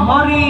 হৰি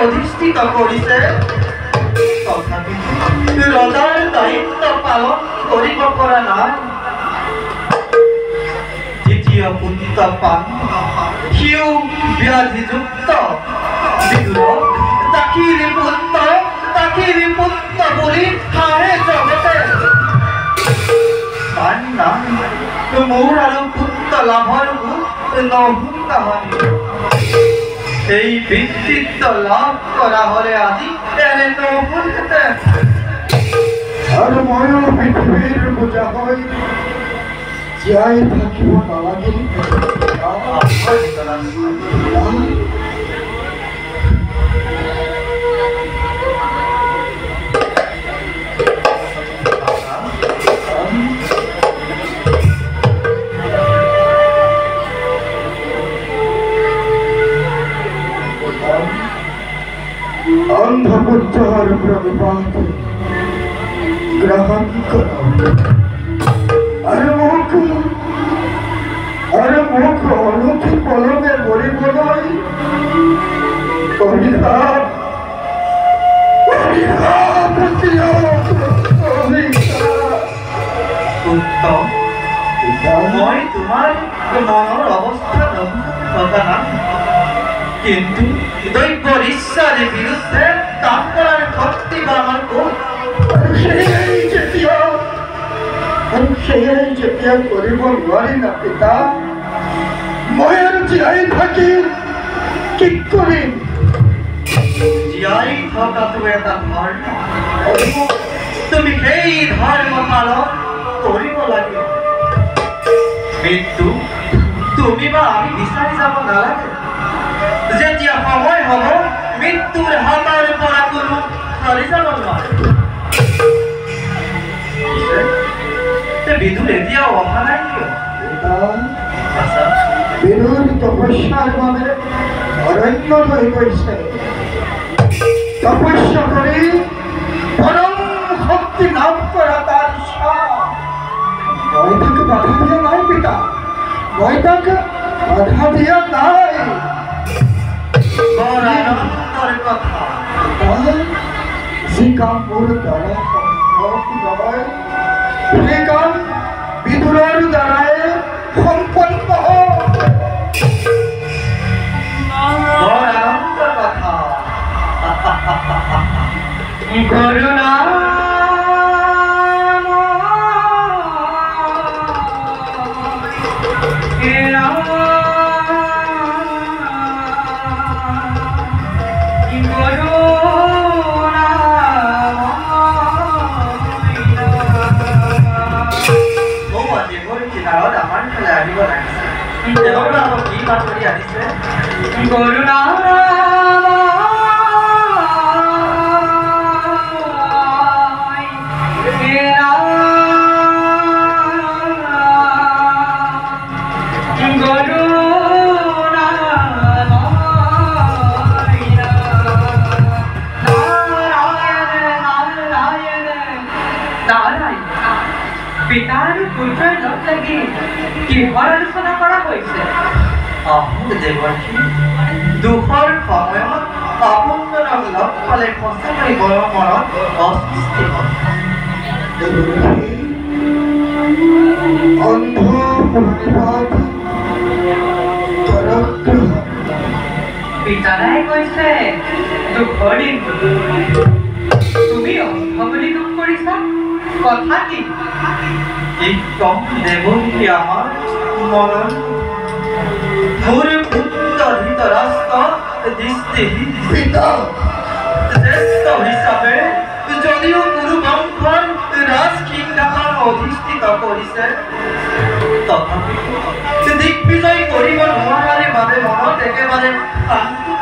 অধিষ্ঠিত কৰিছে তথাপি ৰজাৰ দায়িত্ব পালন কৰিব পৰা নাই। দ্বিতীয় পুত্ৰ পান সিও ব্যাধিযুক্ত বিদুৰক তাকিৰি পুত্ৰ বুলি হাঁহে জগতে মোৰ আৰু পুত্ৰ লাভৰ নহ'ল কাহানি। এই বৃত্তিত্ব লাভ কৰা হলে আজি এনে নহলহেঁতেন আৰু ময়ো পৃথিৱীৰ বোজা হৈ জীয়াই থাকিব নালাগিল। अंधपुत्र प्रभुपाद ग्रहण करो अरे मुख अनुठी पलमे मरी बोलाई मैं तुम्हार मनर अवस्था नघना किन्तु दैवर इच्छार बिरुद्धे काम करार शक्ति आमार कोन जेतिया करिब नोवारि ना पिता मैं आरो जीयाई थाकिम कि करिम জীয়াই থকাটো এটা ধৰ্ম তুমি সেই ধৰ্ম পালন কৰিব লাগিব মৃত্যু তুমি বা আমি বিচাৰি যাব নালাগে যেতিয়া সময় হ'ব মৃত্যুৰ হাতৰ পৰা কোনো চলি যাব নোৱাৰে বিদুৰ এতিয়াও অহা নাই কিয় বিদুৰ তপস্যাৰ বাবে অৰণ্য হৈ গৈছে তপস্যা কৰি পৰম শক্তি লাভ কৰা তাৰ ইচ্ছা মই তাকে বাধা দিয়া নাই পিতা মই তাকে বাধা দিয়া নাই বৰ আনন্দৰ কথা যি কাম মোৰ দ্বাৰা সম্ভৱ নহয় সেই কাম বিদুৰৰ দ্বাৰাই সম্পন্ন বৰ আনন্দৰ কথা কৰুণা কৰুণা পিতাৰ পুত্ৰৰ লগ লাগি কিহৰ আলোচনা কৰা হৈছে দেৱৰ্ষী দুখৰ সময়ত আপোনজনক লগ পালে সঁচাকৈ বৰ মনত অস্বস্তি হয় পিতাৰাই কৈছে দুখৰ দিন তুমি অন্ধ বুলি দুখ কৰিছা কথা কি কম দেৱৰ্ষী আমাৰ মনৰ মোৰ পুত্ৰ ধৃতৰাষ্ট্ৰ দৃষ্টিহীন পিতা জ্যেষ্ঠ হিচাপে যদিও গুৰু বংশৰ ৰাজসিংহাসন অধিষ্ঠিত কৰিছে তথাপিও দিগ্বিজয় কৰিব নোৱাৰাৰ বাবে মনত একেবাৰে শান্তি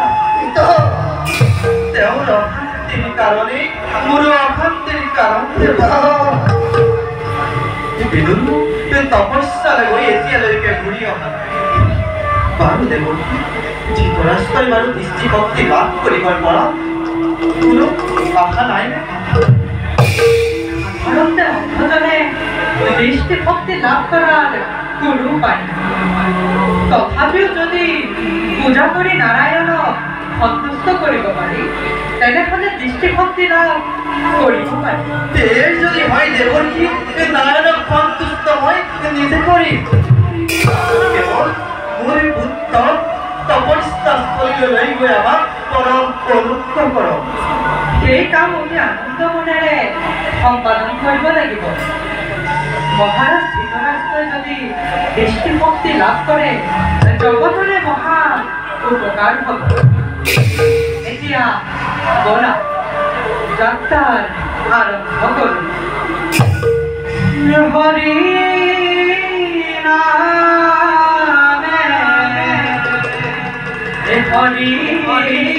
তেওঁৰ অশান্তিৰ কাৰণে মোৰ অশান্তিৰ কাৰণ তপস্যালৈ গৈ এতিয়ালৈকে ঘূৰি অহা নাই বাৰু দেৱৰ্ষী ধৃতৰাষ্ট্ৰই বাৰু দৃষ্টিশক্তি লাভ কৰিবৰ পৰা কোনো আশা নাই সাধাৰণতে অন্ধজনে দৃষ্টিশক্তি লাভ কৰাৰ কোনো উপায় নাই তথাপিও যদি পূজা কৰি নাৰায়ণক সন্তুষ্ট কৰিব পাৰি তেনেহ'লে দৃষ্টিশক্তি লাভ কৰিব পাৰি এই যদি হয় দেৱৰ্ষী নাৰায়ণক সন্তুষ্ট মই নিজে কৰিম কেৱল মোৰ পুত্ৰ তপস্যাস্থলীলৈ গৈ আমাক পৰম অনুগ্ৰহ কৰক সেই কাম আমি আনন্দ মনেৰে সম্পাদন কৰিব লাগিব মহাৰাজ ধৃতৰাষ্ট্ৰই যদি দৃষ্টিশক্তি লাভ কৰে জগতৰে মহা উপকাৰ হ'ব এতিয়া বলা যাত্ৰাৰ আৰম্ভ কৰোঁ হৰি হৰি